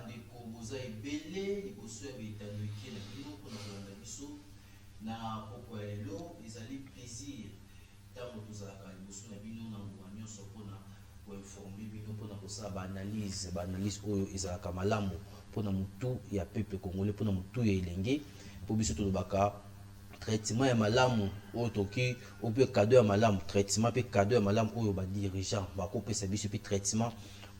bandeko boza ebele liboso ya betando eke na bino mpona kolanda biso na poko ya lelo ezali plaisir ntango tozalaka liboso na bino na nguma nyonso mpona koinforme bino mpona kosala baanalyse oyo ezalaka malamu mpona motu ya peuple congolais mpona motu ya elenge mpo biso tolobaka traitement ya malamu oyo toki ope cadeau ya malamu traitement mpe cadeau ya malamu oyo badirigant bakopesa biso mpe traitement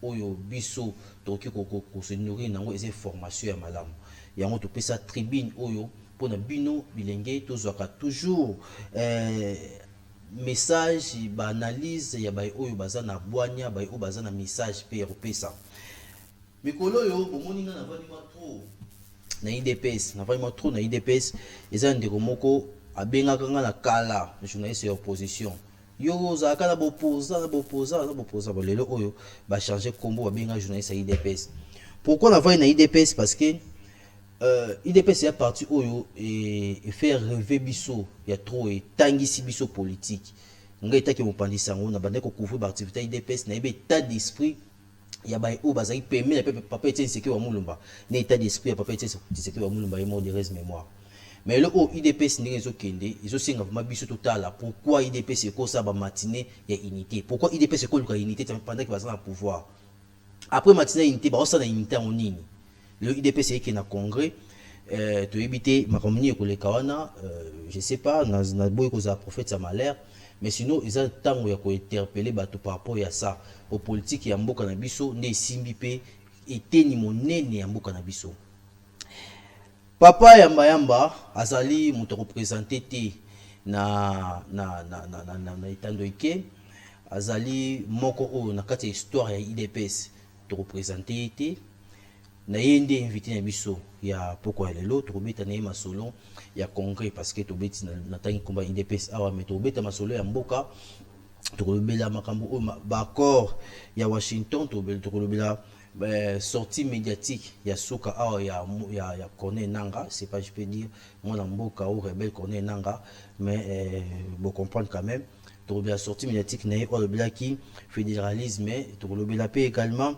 oyo biso toki kose nourrir nango eza formation ya malamu yango topesa tribune oyo mpona bino bilenge tozwaka toujours message baanalyse ya bai oyo baza na bwanya bai oyo baza na message mpe ya kopesa mikolo oyo bomoni nga navandima trop na IDPS navandima trop na IDPS eza ndeko moko abengaka nga na kala journaliste ya opposition yo ozalaka na bopoza lelo oyo bachange kombo babenga journaliste ya IDPS. Pourquoi navandi na IDPS? Parce que IDPS ya parti oyo et faire rêver biso ya trop et tangisi biso politique nga etaki mopandisa ngo na bande ko couvrir activité IDPS na ebe état d'esprit ya bai o bazaki permis na papa Etienne Tshisekedi wa Mulumba na état d'esprit ya papa Etienne Tshisekedi wa Mulumba et mort de reste mémoire. Mais le haut IDPS ndenge ezokende ezosenga vraiment biso totala pourquoi IDPS ekosa ba matinée ya unité, pourquoi IDPS ekoluka unité pendant que bazana pouvoir après matinée unité ba osana unité en nini. Le IDPS est na congrès to éviter makamoni koleka wana je sais pas na boy ko za prophète Malher mais sinon ils ont tango ya ko interpeller bato par rapport ya ça au politique ya mboka na biso ne simbi pe eteni monene ya mboka na biso. Papa Yamba azali moto représenté te na etando ike azali moko o na kati histoire ya IDPS to représenté te na yende invité na biso ya poko ya lelo to beta na masolo ya congrès parce que to beti na tangi komba IDPS awa mais to beta masolo ya mboka to kolobela makambo o ba accord ya Washington to kolobela sortie médiatique ya suka awa ya Corneille Nangaa, c'est pas je peux dire moi na mboka ou rebelle Corneille Nangaa mais vous comprendre quand même to la sortie médiatique na o le qui fédéralisme to kolobela pe également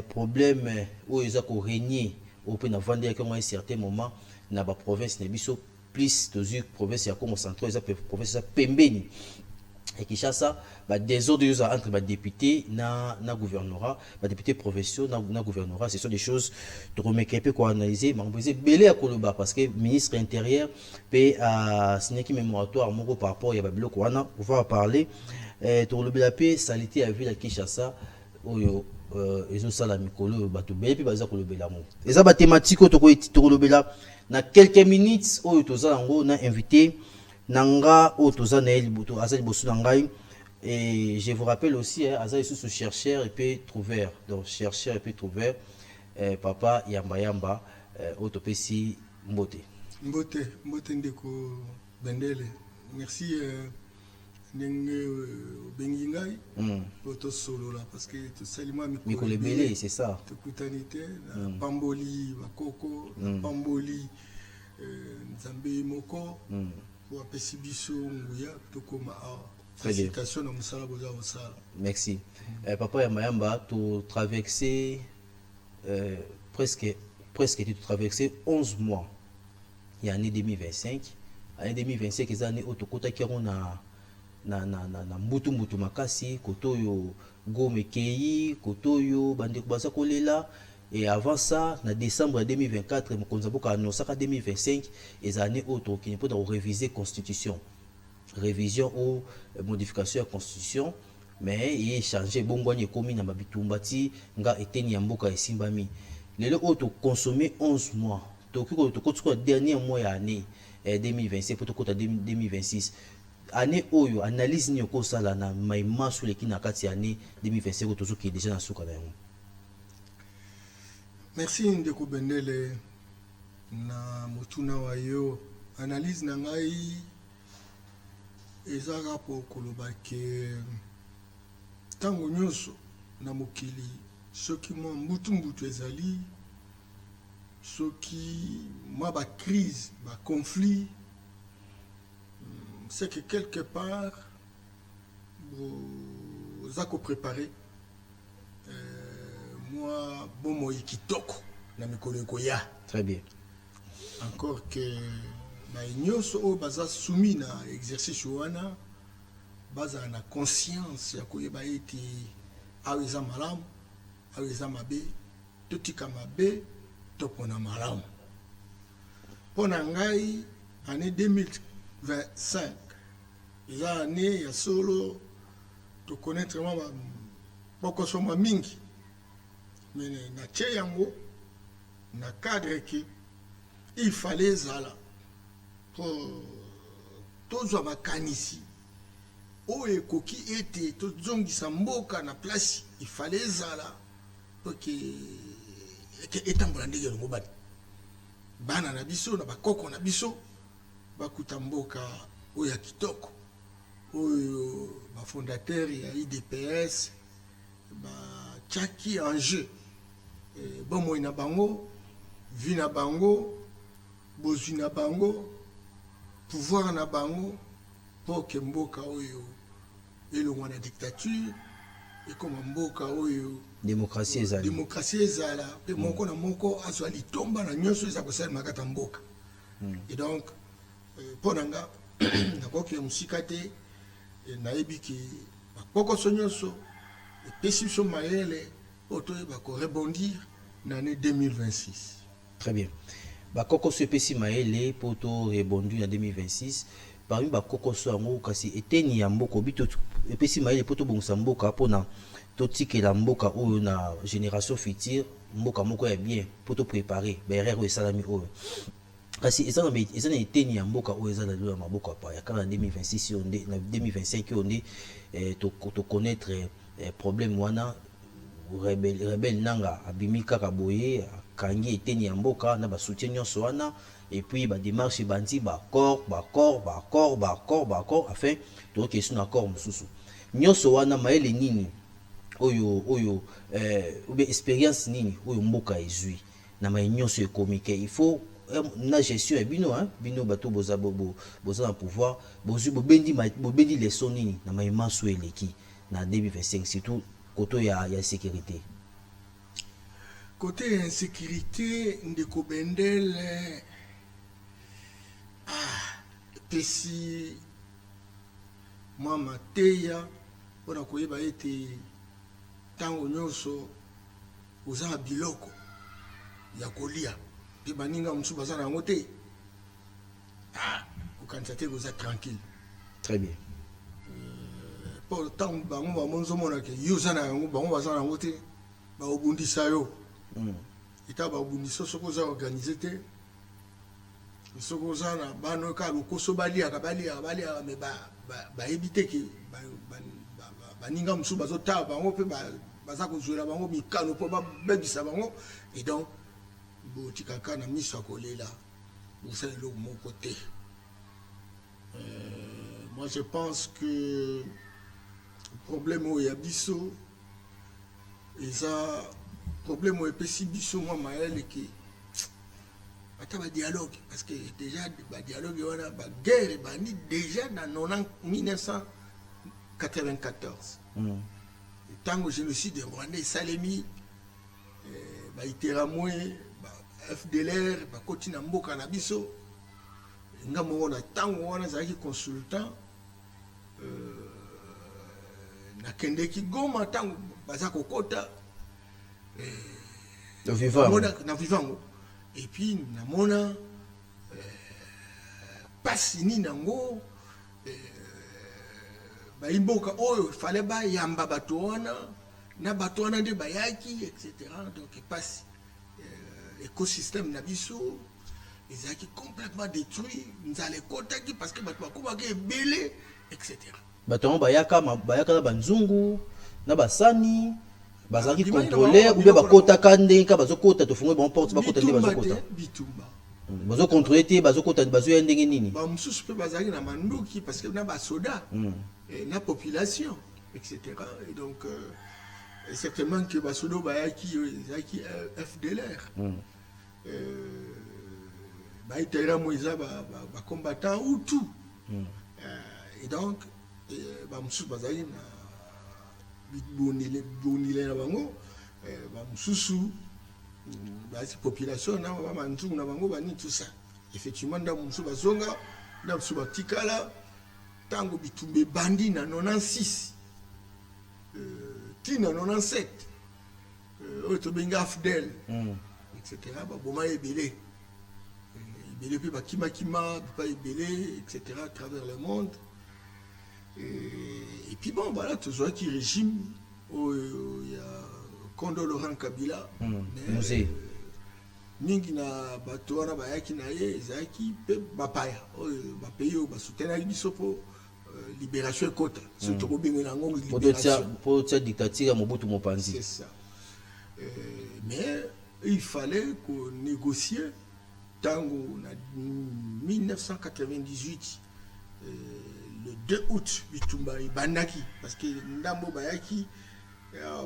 problème où ils ont régné au pays na vendre à un certain moment na ba province na biso plus de province ya Congo central ils province ya pembeni et Kinshasa ba désordre entre ba députés na gouvernorat ba députés provinciaux na gouvernorat, ce sont des choses de remettre peu quoi analyser mais on belé à Koloba parce que ministre intérieur peut signer qui mémoratoire moko par rapport ya ba biloko wana on va parler to lobela pe salité à ville à Kinshasa oyo ezosala mikolo bato bele pe baza kolobela mo eza ba thématique oyo tokolobela na quelques minutes oyo toza yango na invité nanga oyo toza na liboto azali bosu na ngai et je vous rappelle aussi azali sous chercheur et puis trouveur donc chercheur et puis trouveur papa Yamba oyo topesi mbote ndeko Bendele merci ndenge bengi ngai poto solo là parce que to salima mikolo belé c'est ça to kutanité pamboli bakoko pamboli nzambe moko pour apesi biso nguya to koma félicitations na musala boza musala merci papa Yamba to traverser presque tu traversé 11 mois et année 2025 année 2025 les années autokota qui on a na mbutu makasi kotoyo gome kei kotoyo bande kubasa kolela et avant ça na décembre 2024 mokonza boka annoncaka 2025 les années autres qui ne peut réviser constitution révision ou modification de la constitution mais il est changé bongwani komi na babitumbati nga eteni ya mboka esimbami lelo auto consommer 11 mois to ko dernier mois ya année 2025 pour to 2026 année oyo analyse ni ko sala na maima sur les kina kati année 2025 to qui déjà na suka na yango. Merci ndeko Bendele na motuna wa yo analyse na ngai ezaka po koloba ke tango nyonso na mokili soki mo mbutu ezali soki moi ba crise ba conflit c'est que quelque part vous avez préparé moi bomo kitoko na mikolo koya. Très bien. Encore que ba nyonso o baza soumis na exercice wana baza na conscience ya koyeba ete aweza malamu aweza mabe totika mabe topona malamu. Pona ngai année 2025 eza année ya solo to connaître vraiment poko soma mingi mais na tche yango na cadre que il fallait zala pour tozwa makanisi oyo ekoki ete tozongisa mboka na place il fallait zala pour que etambola ndenge elongo bana na biso na bakoko na biso bakuta mboka oyo ya kitoko oyo bafondateur ya IDPS batiaki en jeu bomoi na bango vie na bango bozwi na bango pouvoir na bango mpo ke mboka oyo elongwa na dictature ekoma mboka oyo démocratie ezala mpe moko na moko azwa litomba na nyonso eza kosalema kata mboka. Et donc mpo na nga nakoki ya mosika te nayebi ke bakokoso nyonso epesi biso mayele oyo toyeba korebondir na année 2026. Très bien. Bakokoso epesi mayele po to rebondir na 2026 parmi bakokoso yango kasi eteni ya mboka bito epesi mayele po tobongisa mboka mpona totikela mboka oyo na génération future mboka moko ya bien po topréparer baerreur oyo esalami oyo kasi eza na eteni ya mboka oyo eza na lelo ya maboko apa ya kaka na 2026 oyo nde na 2025 oyo nde tokonaître problème wana rebelle nanga abimi kaka boye akangi eteni ya mboka na basoutien nyonso wana et puis badémarche bandi baccord afin tokesi na accord mosusu nyonso wana mayele nini oyo ube expérience nini oyo mboka ezwi na mai nyonso ekomike il faut na gestion ya bino bato boza na pouvoir bozwi bobendi leçon nini na mai maso eleki na 2025 surtout côté ya sécurité. Côté insécurité ndeko bendele pesi mwa mateya mpona koyeba ete ntango nyonso oza na biloko ya kolia mpe baninga mosusu baza na yango te kokanisa te koza tranquille. Très bien. mpo ntango bango bamonzomonake yo oza na yango bango baza na yango te baobundisa yo eta baobundisa soki oza organise te soki oza na bana oyo kaka lokoso baliaka me bayebi te ke baninga mosusu bazotala bango mpe baza kozwela bango mikano mpo babebisa bango et donc botikaka na miso ya kolela bosala eloko moko te. Moi je pense que problème oyo ya biso eza problème oyo epesi biso mwa mayele ke ata badialogue parce que déjà badialogue wana baguerre ebandi déjà na 1994 ntango génocide rwandais esalemi baiteramwe FDLR bakoti na mboka na biso nga moko na ntango wana ezalaki consultant nakendeki Goma ntango baza kokota na vivango et puis namona pasi nini nango baimboka oyo fale bayamba bato wana na bato wana nde bayaki etc. Donc pasi écosystème na biso ezalaki complètement détruit nzala ekotaki parce que bato bakomaki ebele etc. bato yango bayaka na banzungu na basani bazalaki contrôler ou bien bakotaka ndenge bazokota tofungoye bango porte bakota nde bazokota bitumba bazocontrôler te bazokota bazoya ndenge nini bamosusu mpe bazalaki na manduki parce que na basoda na population etc. Et donc certainement que basoda bayaki ezalaki FDLR baiteramo eza bacombattant Hutu et donc bamosusu bazalaki na bonile na bango Bamususu basi population na ba manzungu na bango bani tout ça effectivement nda mususu bazonga nda mususu batikala tango bitumbe bandi na 96 tina 97 oto benga afdel etc baboma ebele pe bakima pas ebele etc à travers le monde et puis bon voilà toujours qui régime il y a Kondo Laurent Kabila mingi na bato wana bayaki na ye ezalaki pe bapaya bapayi oyo basutenaki biso po libération ekota so tokobengela yango libération po tia dictature ya Mobutu Mopanzi. C'est ça. Mais il fallait qu'on négocie tango na 1998 le 2 août bitumba ibandaki parce que ndambo bayaki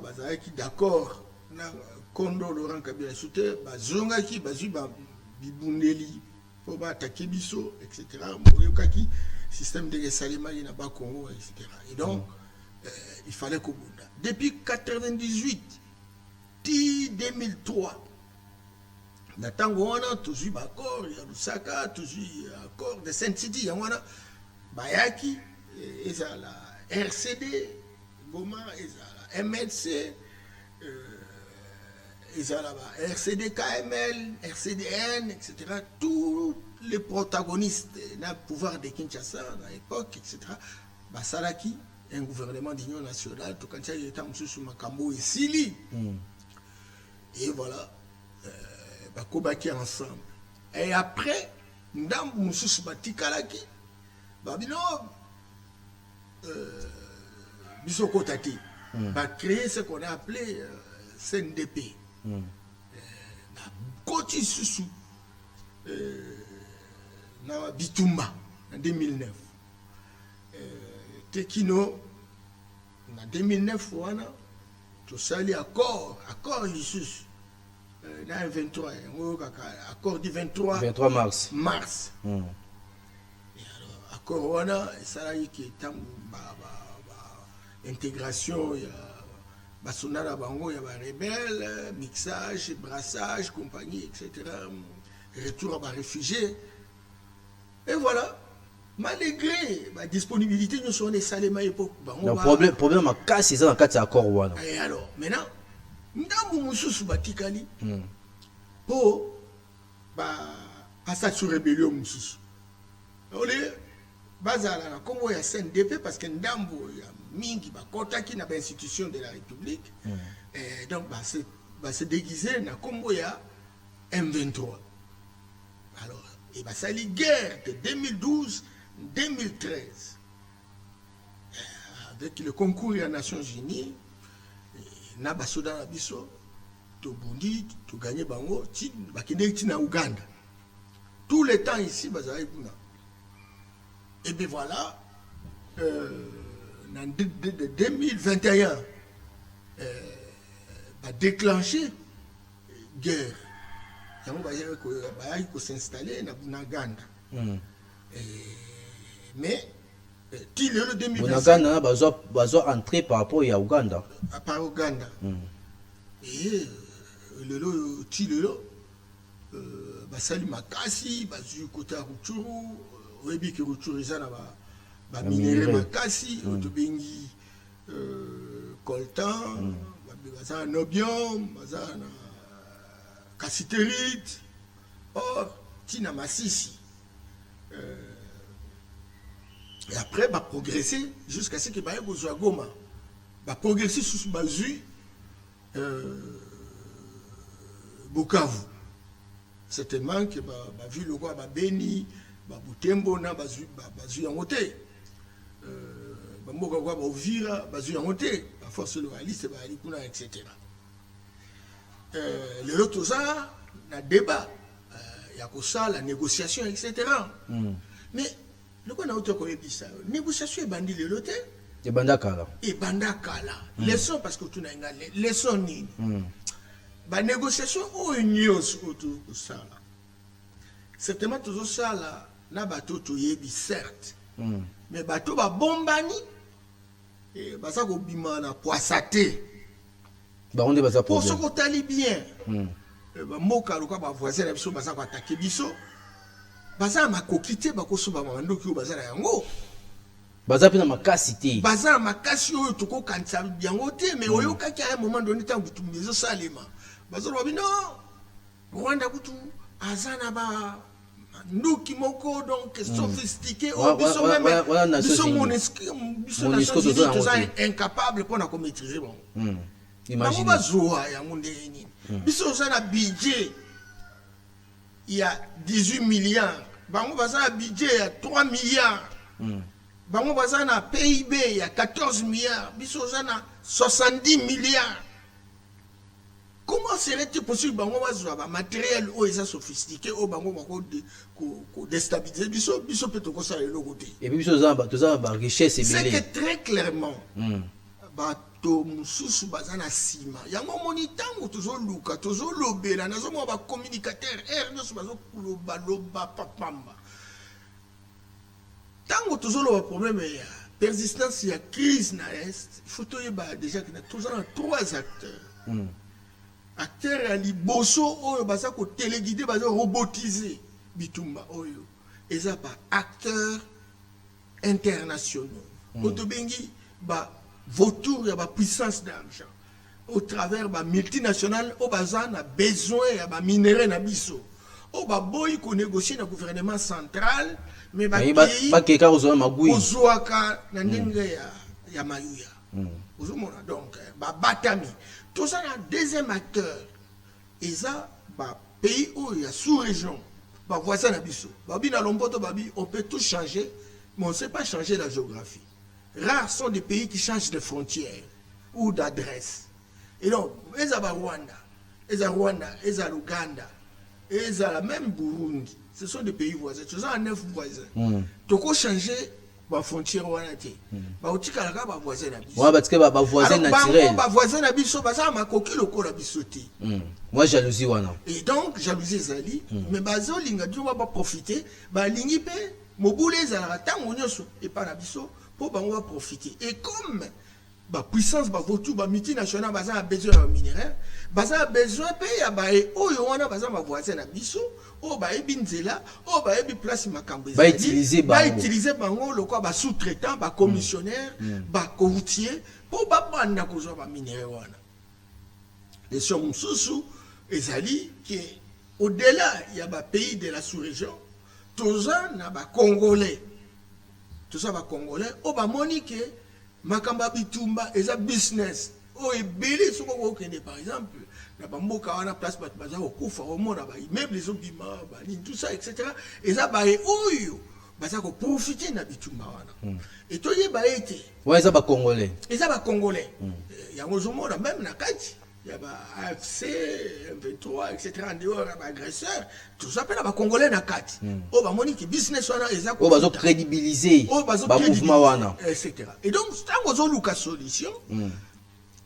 bazalaki d'accord na Kondo Laurent Kabila soute bazongaki bazwi bibundeli po baatake biso etc moyokaki système de Salima na ba Congo etc et donc il fallait qu'on bunda depuis 98 2003 na tango wana tozwi bakor ya Lusaka tozwi accord de Saint-City ya wana bayaki ezala RCD Goma ezala MLC ezala ba RCD KML RCDN etc tous les protagonistes na pouvoir de Kinshasa à l'époque etc basalaki un gouvernement d'union nationale tout quand il était mususu makambo esili et voilà bakobaki ensemble et après ndambu mususu batikalaki babino biso kotati ba créer ce qu'on a appelé CNDP koti susu na bitumba en 2009 tekino na 2009 wana tosali accord lisusu na 23 accord du 23 mars et alors accord wana esalaki ke tango intégration ya basonala bango ya ba rebelle mixage brassage compagnie etc retour à ba réfugiés et voilà malgré la disponibilité nous sommes salema époque bango problème makasi ça na kati ya accord wana et alors maintenant ndambu mususu batikali po asa sur rébellion mususu ole bazala na kombo ya CNDP parce que ndambu ya mingi bakotaki na ba institution de la République et donc se déguiser na kombo ya M23 alors et basali guerre de 2012-2013 avec le concours des Nations Unies na basoda na biso to bundi to gagner bango ti bakende ti na Uganda tout le temps ici bazali kuna et bien voilà en 2021 va déclencher guerre yango bayaki ko s'installer na Uganda mais ti lelo 2025 bazo entrer par rapport à Uganda par Uganda et lelo ti lelo basali makasi bazui côté Rutshuru oyebi ke Rutshuru eza na ba minéraux makasi otobengi coltan baza nobium baza na cassiterite or tina masisi et après va progresser jusqu'à ce que ba kozwa Goma va progresser sous bazui Bukavu certainement que ba vu le roi ba Beni ba Butembo na bazui yango te mboka kwa ba Uvira bazui yango te ba force loyaliste ba ali kuna etc le autre ça na débat ya ko ça la négociation etc mais le quoi na autre ko ebisa négociation bandi le lote e banda kala leçon parce que tu na nga leçon ni ba négociation o nyos autour de ça certainement toujours ça là na bato to yebi certes mais bato ba bombani et basa ko bima na poissaté Bah on est pas pour problème. ce que tu bien. Moka loka ba voisin na biso baza ko attaquer biso. Baza makokite bakoso ba mandoki o baza na yango. Baza pina makasi te. Baza makasi oyo toko kanisa yango te mais oyokaki à un moment donné tant butu mezo salema. Baza ba bino Rwanda kutu azana ba nduki moko donc sophistiqué o biso même biso Monisco incapable pour na ko maîtriser bon. Imagine bazoa ya mundeni. Biso ça na budget il y a 18 milliards. Bango baza na budget il y a 3 milliards. Bango baza na PIB il y a 14 milliards. Biso ça na 70 milliards. Comment serait-il possible bango bazoa ba matériel o eza sophistiqué o bango bako déstabiliser biso peut ko ça le côté. Et puis biso za ba richesse et belé. C'est que très clairement bato mususu baza na sima yango moni tango tozoluka tozolobela nazomona ba communicateur nyonso bazoloba papamba tango tozoloba problème ya persistance ya crise na est il faut toyeba déjà que tozana 3 acteurs acteurs ya liboso oyo baza ko téléguider baza robotiser bitumba oyo eza ba acteurs internationaux otobengi ba vautour ya ba puissance d'argent au travers ba multinationales au bazan a besoin ya ba minéraux na biso au ba boy ko négocier na gouvernement central mais ba keka ozo magui ozoaka na ndenge ya mayuya ozomona donc ba batami tout ça na deuxième acteur eza ba pays où il y a sous-région ba voisin na biso ba bina lompoto babi on peut tout changer mais on ne sait pas changer la géographie. Rares sont des pays qui changent de frontières ou d'adresse. Et donc, ils ont Rwanda, ils ont Rwanda, ils ont l'Ouganda, ils ont la même Burundi. Ce sont des pays voisins. Ce sont 9 voisins. Tu peux changer la frontière Rwanda. Tu peux changer la voisin. voisin naturel. Voisin nabiso, baza makoki loko nabisoté. Moi jalousie wana. Et donc jalousie zali, mais bazo linga dio ba profiter, ba lingi pe mobule za tango nyoso et pas nabiso. Pour profiter. Et comme la puissance, la voiture, la multinationale, a besoin de minerais, a besoin de payer, ma voisin à Bissau, ou Binzela, ou place Makambé. Utiliser le quoi, sous-traitant, commissionnaire, courtier, pour pas minerais. Les sommes sous et Zali, qui au-delà, il y a des pays de la sous-région, tous les Congolais. Tout ça va congolais au ba monique makamba bitumba eza business o ebele soko ko kende par exemple na bamboka wana place bat baza okufa au monde ba immeuble les obima ba ni tout ça etc. eza ba oyo baza ko profiter na bitumba wana et to yeba ete ouais eza ba congolais yango zomona même na kati il y a AFC, M23, etc. En dehors, agresseurs, tout ça, il y a des Congolais dans 4. Oh, bah, monique, business, oh, bah, crédibiliser, bah, mouvement, etc. Et donc, quand on a une solution,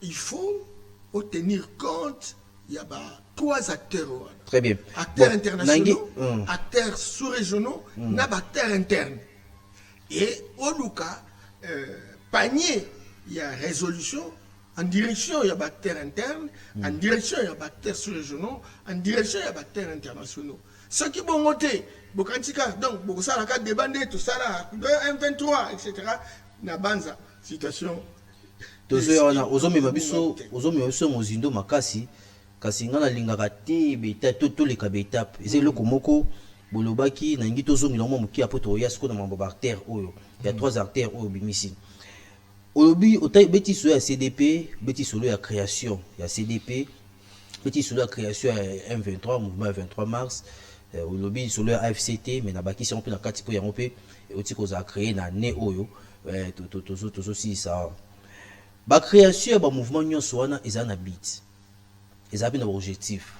il faut tenir compte, il y a 3 acteurs. Très bien. Acteurs internationaux, acteurs sous-régionaux, acteurs internes. Et au Luka, panier, il y a résolution. En direction, il y a des acteurs internes, en direction, il y a des acteurs sous-régionaux, en direction, il y a des acteurs internationaux. Ce qui vont voter, donc, pour ça, la carte de bandit, tout ça, M23, etc., na banza, citation. Ozomi mabiso mozindo makasi, kasi ngana lingaka te beta to le kabetap. Eze loko moko bolobaki na ngi tozomi na mo muki apoto ya siko na mambo artère oyo. Il y a 3 artères oyo bimisi. Olobi otai beti solo ya CDP, beti solo ya création, ya CDP, beti solo ya création ya M23, mouvement 23 mars, olobi solo ya AFCT, mais na baki si on peut na kati po yango pe oti ko za créer na ne oyo, tozo si ça. Ba création ba mouvement nyonso wana eza na bit. Eza pe na objectif.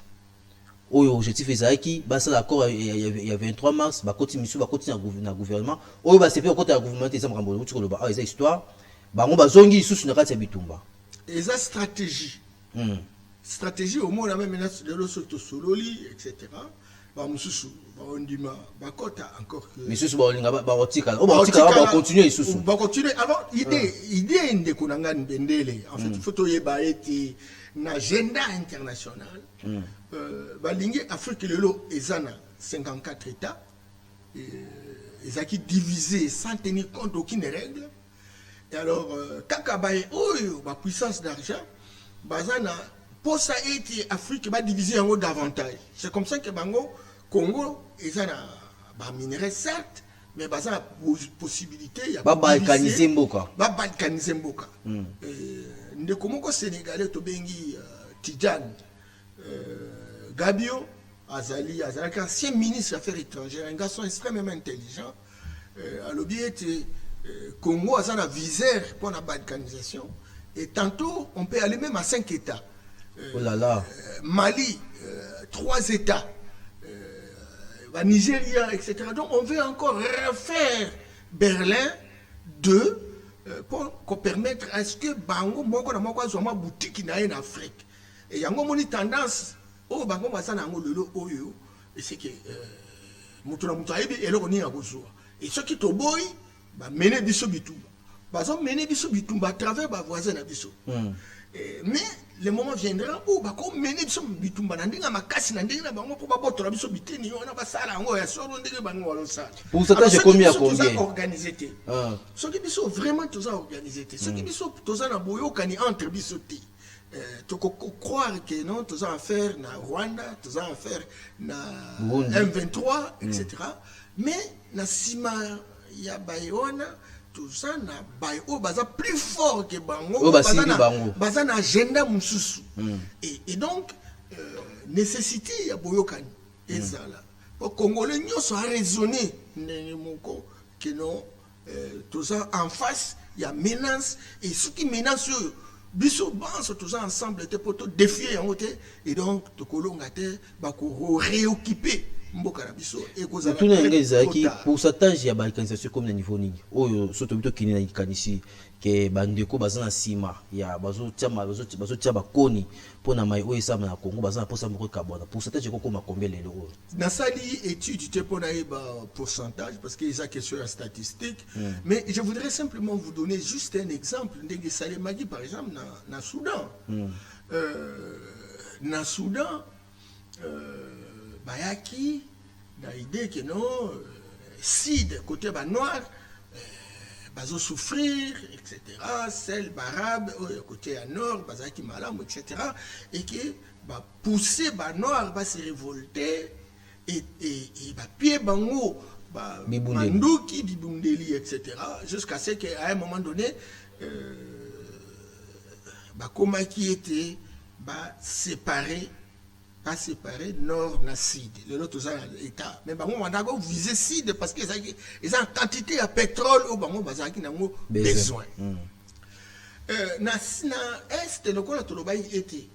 Oyo objectif ezaki basa l'accord ya 23 mars, ba koti misu ba koti na gouvernement, oyo ba sepe koti na gouvernement eza makambo oti ko loba, eza histoire. Bango bazongi isusu na kati ya bitumba eza stratégie stratégie au monde même menace de l'eau sololi etc. bamususu baondima bakota encore que misusu baolinga baotika bakontinue isusu bakontinue. Alors idée ndeko na nga Ndendele en fait il faut toyeba ete na agenda international balingi Afrique lelo ezana 54 états ezaki divisé sans tenir compte d'aucune règle. Et alors kaka baye oyo ba puissance d'argent bazana pour ça ete Afrique ba diviser en davantage. C'est comme ça que bango Congo ezana ba minerai certes mais bazana possibilité ya ba balkaniser mboka ndeko moko sénégalais to bengi Tidjane Gabio azali ancien ministre des Affaires étrangères, un garçon extrêmement intelligent. À l'objet Congo a un viseur pour la balkanisation. Et tantôt, on peut aller même à 5 États. Oh là là. Mali, 3 États. Nigeria, etc. Donc, on veut encore refaire Berlin 2 pour permettre à ce que Bango, Moko, soit boutique en Afrique. Et il y a une tendance. Oh, bango basana ngo lelo oyo et c'est que mutuna mutaibi eloko ni akozwa et ceux qui to boy ba mener biso bitumba bazo mener biso bitumba à travers ba voisins na biso mais le moment viendra où ba ko mener biso bitumba na ndinga makasi na ndinga bango po ba botola biso biteni ona basala ngo ya solo ndenge bango walo sala pour ça j'ai commis à combien organisé ceux qui biso vraiment tous organisé ceux qui biso tous na boyokani entre biso ti tu croire que non, tu as affaire na Rwanda, tu as affaire na M23, etc. Mais na sima ya Bayona, tout ça na Bayo baza plus fort que Bango, baza na agenda mususu. Et donc nécessité ya boyokani ezala. Pour Congolais nous sont raisonner que non, tout ça en face il y a menace et ce qui menace biso banso tous ensemble était pour défier en côté et donc to kolongate ba ko réoccuper mboka na biso et kozala tout n'engezaki pourcentage ya balkanisation comme na niveau nini oyo soto bito kini na ikanisi ke bandeko bazana sima ya bazo tia bakoni pona mai oyo sama na Congo bazana posa moko kabona pourcentage ko koma combien lelo oyo na sali étude te pona ba pourcentage parce que ça question la statistique mais je voudrais simplement vous donner juste un exemple ndenge Salemagi par exemple na Soudan na Soudan bayaki na idée que non Sid côté ba noir bazo souffrir etc celle barabe côté à nord bazaki malam etc et que ba pousser ba noir ba se révolter et ba pied bango ba manduki bibundeli etc jusqu'à ce qu'à un moment donné ba koma qui était ba séparé nord na sud le nord tous état mais bango wandago viser sud parce que ils ont quantité de pétrole au bango bazaki nango besoin na est le kola tolobai était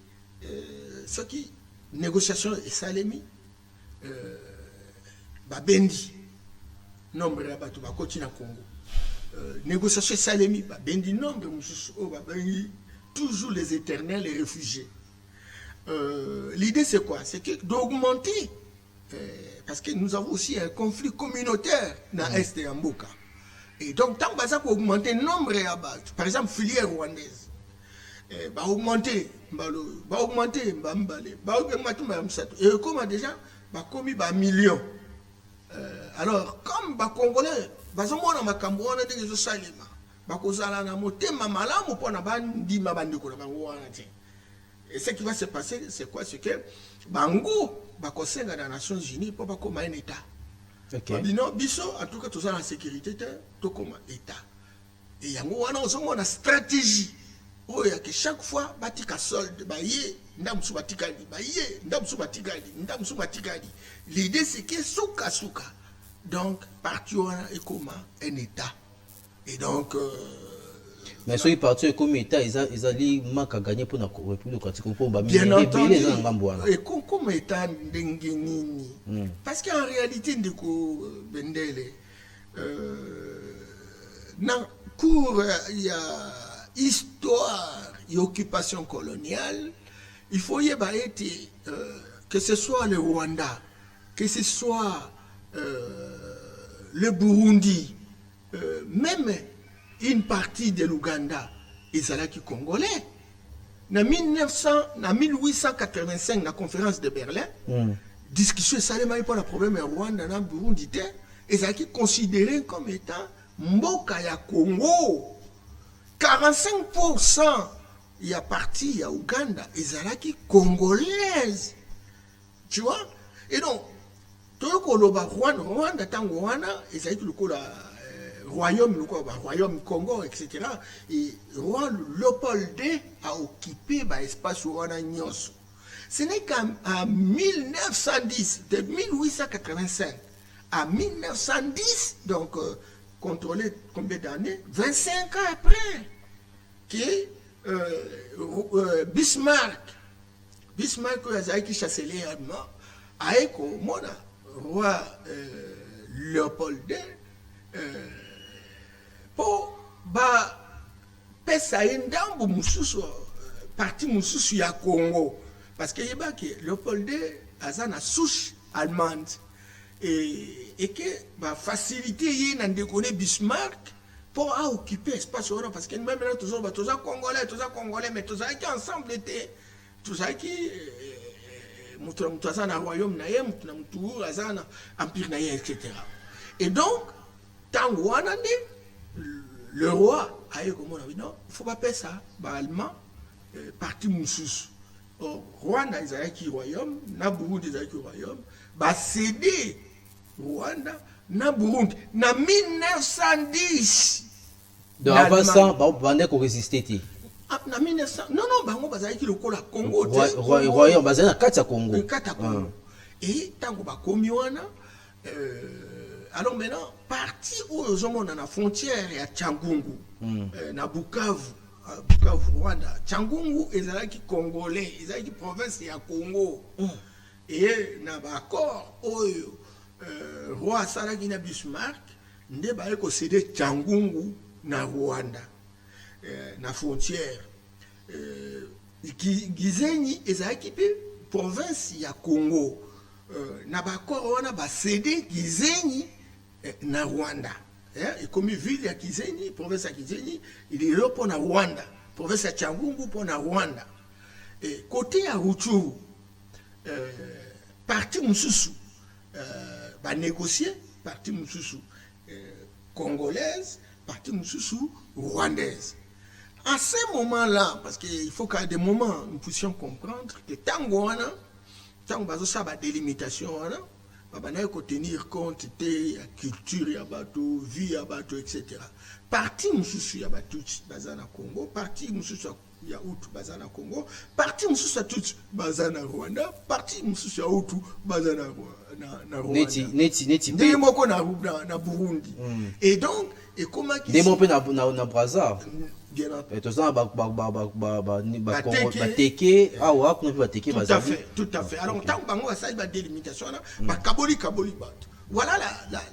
ce qui négociation et salemi babendi nombre ya bato bakoti na Congo négociation salemi babendi nombre mususu o babengi toujours les éternels et réfugiés. L'idée c'est quoi? C'est que d'augmenter, parce que nous avons aussi un conflit communautaire dans l'Est et en Mboka. Et donc, tant que ça peut augmenter le nombre de par exemple, filière rwandaise, augmenter, et comme déjà, commis millions. Alors, comme les Congolais, ils ont makambo wana ndenge zo salima bakozala na motema malamu pona bandima bandeko na bango wana te. Et ce qui va se passer, c'est quoi? C'est que bango bakosenga na Nations Unies pour bakoma un état. OK. Bino biso en tout cas tout ça la sécurité to koma état. Et yango wana ozongo na stratégie. Oya que chaque fois batika solde baye ndamsu batikali baye ndamsu batikali. L'idée c'est que souka. Donc parti wana ekoma un état. Et donc mais ceux qui partent comme état ils manquent à gagner pour la République démocratique pour bien entendu et comme état ndengenini parce qu'en réalité ndeko Bendele dans cours il y a histoire et occupation coloniale il faut y être que ce soit le Rwanda, que ce soit le Burundi, même une partie de l'Ouganda, ils allaient qui congolais. En 1885, la conférence de Berlin, discussion salement pour le problème Rwanda dans Burundi, ils allaient considérés comme étant Mboka ya Congo. 45% il y a parti, il y a Ouganda, ils allaient congolaises. Tu vois? Et donc, tout le Rwanda, Tangoana, ils allaient le royaume Congo, etc. Et roi Léopold II a occupé l'espace Rwanda Nyonso. Ce n'est qu'en 1910, de 1885 à 1910, donc contrôlé combien d'années? 25 ans après, que Bismarck qui chassait les Allemands, a été roi Léopold II, pour pesa ndambo mususu parti mususu ya Congo parce que yeba que Léopold II aza na souche allemande et que ba facilité y na ndekone Bismarck pour occuper espace wana parce que même là toujours congolais mais tous qui ensemble était tous qui mutu aza na royaume na ye mutu aza na empire na ye etc. Et donc tango wana le roi a eu comme on a dit non, il ne faut pas faire ça. Allemand, parti Moussous. Rwanda, ils ont qui royaume, na Burundi, ils ont qui royaume. Cédé Rwanda, na Burundi, na 1910. Donc avant ça, on va résister. Na 1900, non, bango bazali ki lokola Congo. Royaume, bazali na kati ya Congo. Et tant que bakomi wana, alors maintenant, parti où ils ont la frontière à Tchangungu, na Bukavu, Rwanda. Tchangungu, ils ont qui congolais, ils ont qui province à Congo. Et na accord où roi Salaki na Bismarck, ne ba ko céder Tchangungu na Rwanda, na frontière. Gizenyi, ils ont qui province à Congo. Na ba accord wana ba céder Gizenyi na Rwanda. Et comme ville ya Kizenyi, province ya Kizenyi, il est là pour na Rwanda. Province ya Tchangungu pour na Rwanda. Et côté ya Rutshuru, parti Moussoussou, va négocier, parti Moussoussou congolaise, parti Moussoussou rwandaise. En ce moment-là, parce qu'il faut qu'à des moments, nous puissions comprendre que tango wana, tango bazo sa ba délimitation wana, il faut tenir compte de la culture, la vie, etc. Parti Moussoussou ya Batutsi bazana Congo, parti Moussoussou ya Hutu bazana Congo, parti Moussoussou ya Tutsi bazana Rwanda, parti Moussoussou ya Hutu bazana na Rwanda. Neti pe moko na Burundi. Et donc et comment qui Demo pe na Brazza. Bien entendu. Tout à fait. Alors, tant que ça, il y a des limitations. Voilà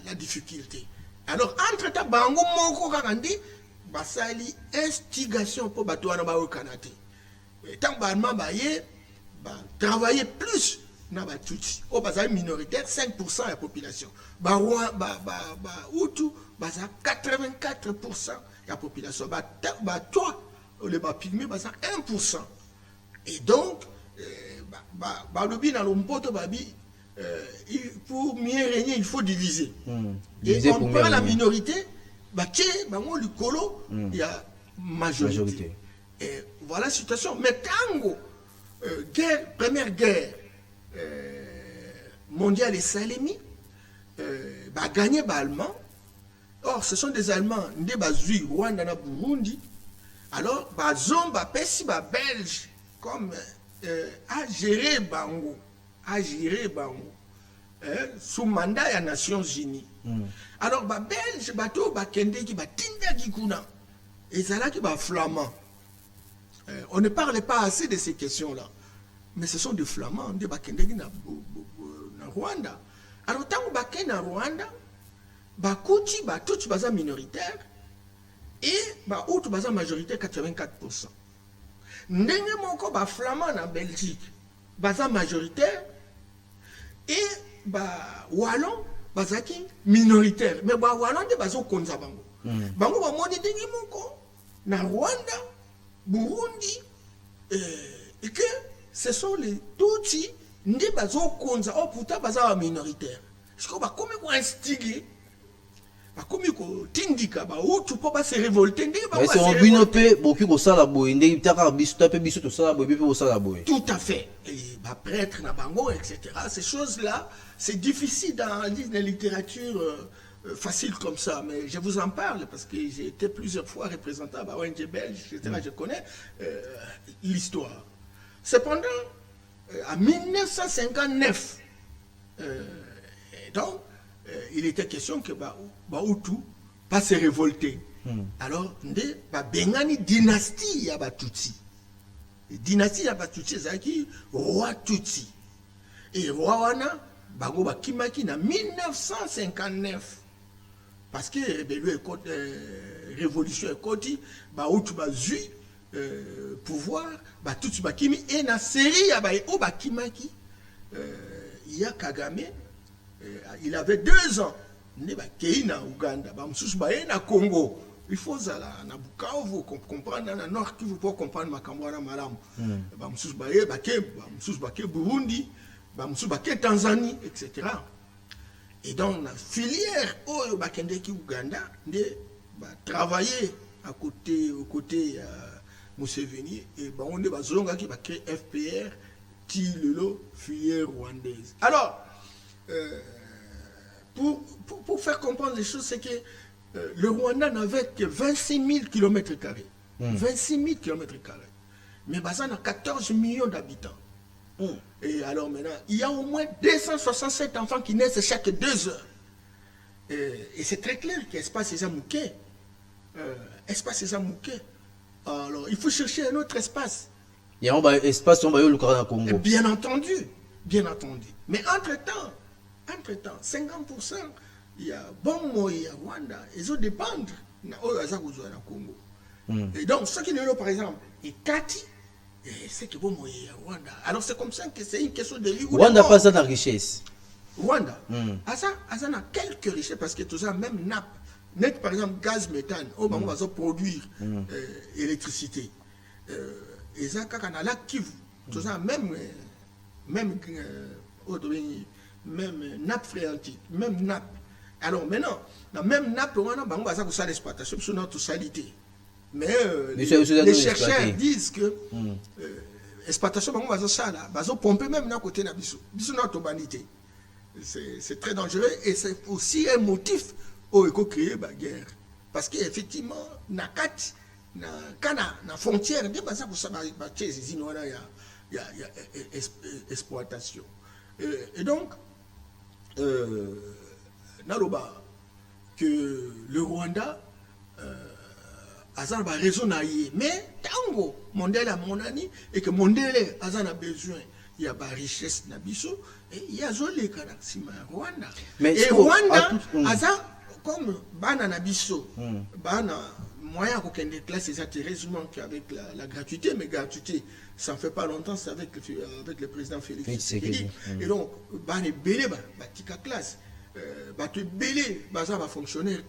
la difficulté. Alors, entre-temps, bango moko kakandi, basali instigation pour batouana ba au Canada. Tant que Allemand baye, travailler plus na batutsi. Au basali minoritaire, 5% de la population. Hutu, basa 84%. La population, toi, le pygmée, c'est 1%. Et donc, pour mieux régner, il faut diviser. Et on prend la minorité, il y a majorité. Et voilà la situation. Mais tango, première guerre mondiale et Salemi, gagné par Allemand. Or, ce sont des Allemands, des Bazui, Rwanda, na Burundi. Alors, Bazon, Pesi, Belge, comme à gérer Bango, sous mandat des Nations Unies. Alors, Belge, Bato, Kende, qui Tinda Gikuna, et ça là qui flamand. On ne parle pas assez de ces questions-là. Mais ce sont des flamands, des Bakende na Rwanda. Alors, tant que Bakende na Rwanda, Bakuti, Batutsi, baza minoritaire et Hutu, baza majoritaire 84%. Ndenge moko ba flamand na Belgique, baza majoritaire et wallon bazaki minoritaire mais wallon de bazo konza bango bango ba moni ndenge moko na Rwanda, Burundi et que ce sont les Tutsi nde bazo konza pourtant baza minoritaire parce que ba komi ko instiguer ba komi ko tindika ba utu po ba se révolter ndenge ba c'est un binope boki ko sala boy ndenge taka biso tape biso to sala boy biso ko sala boy tout à fait et ba prêtre na bango etc. Ces choses là c'est difficile dans la littérature facile comme ça, mais je vous en parle parce que j'ai été plusieurs fois représentant à ONG belge, etc. Je connais l'histoire. Cependant, en 1959, donc, il était question que Bahutu pas se révolter. Alors, Bengani dynastie Yabatutsi. Dynastie Yabatutsi, c'est qui roi Tutsi. Et roi Wana, Bango Bakimaki, en 1959. Parce que révolution est côté, Bahutu Bazui, pouvoir, Batutsi Bakimi, et na série au Bakimaki, il y a Kagame, il avait 2 ans, il y a Ouganda, il y a Congo. Il faut ça na Bukavu comprendre dans le nord qui vous peut comprendre Makambwana Malam. Burundi, Tanzanie, etc. Et donc la filière au Bakendeki Ouganda travailler aux côtés Museveni et on est bazonga qui va créer FPR Tilelo filière rwandaise. Alors pour faire comprendre les choses, c'est que le Rwanda n'avait que 26 000 km². 26 000 km². Mais Bazan a 14 millions d'habitants. Et alors maintenant, il y a au moins 267 enfants qui naissent chaque 2 heures. Et c'est très clair qu'espace est amouqué. Espace est amouqué. Alors, il faut chercher un autre espace. Il y a un espace où on va Congo. Bien entendu. Bien entendu. Mais entre-temps, 50%, il y a Bongo, il y a Rwanda, ils ont dépendre de Congo. Et donc, ceux qui ne par exemple, et Kati, c'est que Bongo, il y a Rwanda. Alors, c'est comme ça que c'est une question de vie. Rwanda pas ça de richesse. Rwanda, ça a quelques richesses parce que tout ça, même nappe, net par exemple, gaz, méthane, on va produire électricité. Et ça, quand on a la Kivu, tout ça, même nappe phréatique, même nappe. Alors maintenant, la même nappe, on a ça l'exploitation, sur notre salité. Mais les chercheurs disent que l'exploitation, on va ça là, on va pomper même dans côté de notre urbanité. C'est très dangereux et c'est aussi un motif où il faut créer la guerre. Parce qu'effectivement, quand la frontière, il y a exploitation. Et donc, Naloba, que le Rwanda a raison, mais tango, Mondele a mon ami, et que Mondele a besoin, il y a des richesses nabiso, et il y a zolé Kanaxima Rwanda. Et Rwanda, comme Bana Nabiso, Bana, moyen qu'on ait des classes heureusement qu'avec la gratuité, mais gratuité, ça ne fait pas longtemps, c'est avec le président Félix Tshisekedi. Et donc, Bana Belé, Batika classe. Tu belé, ça va fonctionner.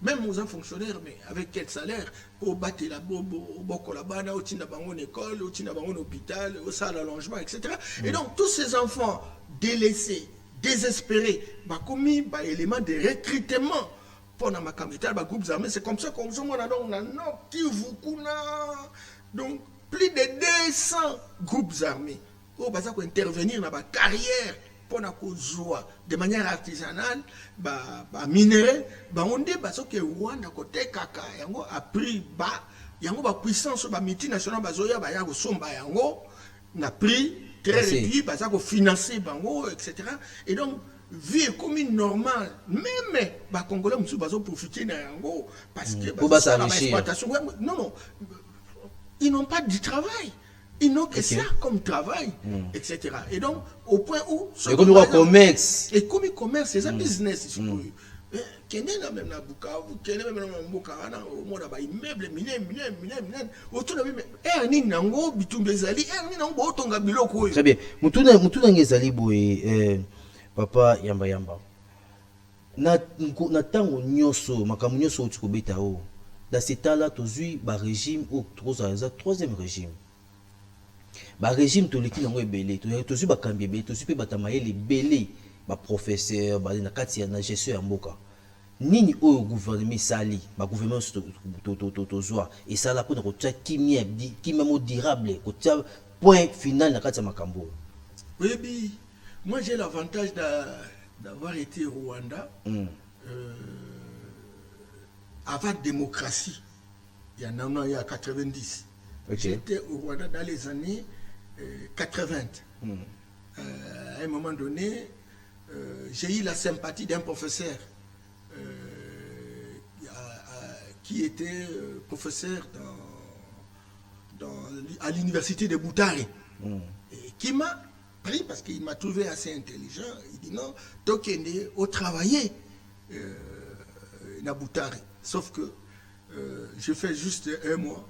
Même aux fonctionnaires, mais avec quel salaire pour battre la bombe, au là-bas, au Tinabangon école, au Tinabangon hôpital, au salle allongement, etc. Et donc, tous ces enfants délaissés, désespérés, commis par élément de recrutement pour ma capitale, groupes armés. C'est comme ça qu'on a donc plus de 200 groupes armés pour intervenir dans la carrière pour de manière artisanale, minerais, on dit que Rwanda côté kaka yango a pris bas, yango ba puissance ba multinationale bazoya ba ya ko somba yango na prix très réduit, ça ko financer bango etc. Et donc vie commune normale, même ba congolais musu bazo profiter na yango parce que pour exploitation non, ils n'ont pas du travail. Ils n'ont que ça comme travail, etc. Et donc, au point où... Et comme il commerce. Et comme il commerce, c'est un business. Qui est même dans Bukavu, qui est même dans Bukarana, au monde là-bas, immeuble, autour de lui, Erni Nango, Bitumbezali, Erni Nango, Tonga Biloko. Très bien. Mutuna Ngezali, Papa yamba yamba. Na tango nyonso makambo nyonso oti kobeta o. Dans ce temps-là, tozui ba régime ou troisième régime. Ba régime toleki nango ebele, tozui ba kambi ebele, tozui pe batamayele ebele, ba professeur, ba na kati ya na gestion ya mboka. Nini oyo gouvernement sali, ba gouvernement tozwa et ça là pour kotia kimia mo durable, kotia point final na kati ya makambo. Oui, moi j'ai l'avantage d'avoir été au Rwanda. Avant démocratie, il y en a 90. Okay. J'étais au Rwanda dans les années 80. À un moment donné, j'ai eu la sympathie d'un professeur qui était professeur à l'université de Butare, et qui m'a pris parce qu'il m'a trouvé assez intelligent. Il dit non, donc il au travailler à Butare. Sauf que je fais juste un mois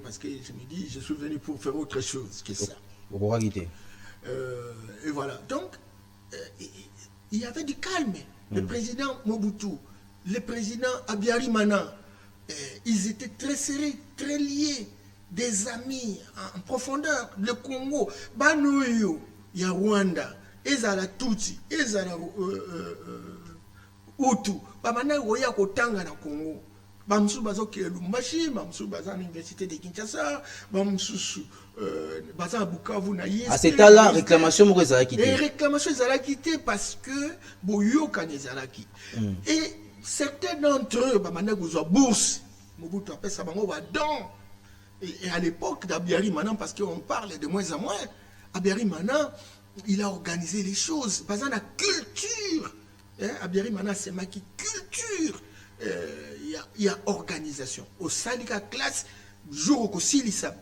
parce que je me dis, je suis venu pour faire autre chose que ça. Et voilà. Donc, il y avait du calme. Le président Mobutu, le président Habyarimana, ils étaient très serrés, très liés, des amis en profondeur. Le Congo, Banoyo, il y a Rwanda, Ezala Tutsi, Ezala Hutu, Bamana Woya Kotanga na Congo. Bamsou bazo ke Lumbashi, Bamsou baza à l'université de Kinshasa, Bamsou baza à Bukavu na Yes. À cet temps-là, réclamation mo ezala quitté. Et réclamation ezala quitté parce que boyo kan ezala ki. Et certains d'entre eux bamana gozwa bourse. Mobutu appelle ça bango ba don. Et à l'époque d'Habyarimana, parce qu'on parle de moins en moins, Habyarimana, il a organisé les choses. Baza na culture. Habyarimana c'est ma culture. Il y a organisation. Au syndicat classe, jour où il y a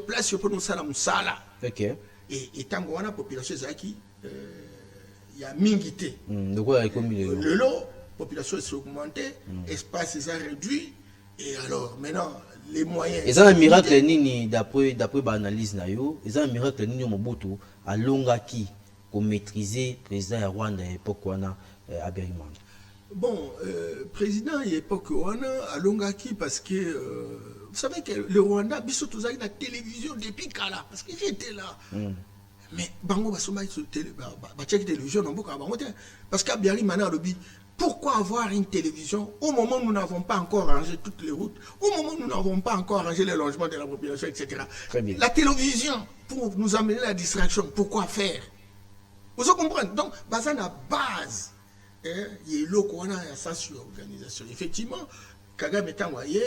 place qui pour nous salam sala. Ok. Et tant qu'on a la population il y a mingité. Le lot, la population s'est augmentée, l'espace s'est réduit. Et alors maintenant, les moyens. Et ça un miracle nini d'après l'analyse nayo, et ça un miracle nini Mobutu a longaki pour maîtriser le président de Rwanda à l'époque Habyarimana. Bon, président, il y a pas que Rwanda à Longaki parce que vous savez que le Rwanda, biso tous la télévision depuis Kala parce que j'étais là. Mais bango basoma sur télévision parce qu'Habyarimana lobi pourquoi avoir une télévision au moment où nous n'avons pas encore rangé toutes les routes, au moment où nous n'avons pas encore rangé les logements de la population, etc. Très bien. La télévision pour nous amener la distraction, pourquoi faire? Vous comprenez? Donc, basé la base. Il y a un sens d'organisation. Effectivement, Kagame est envoyé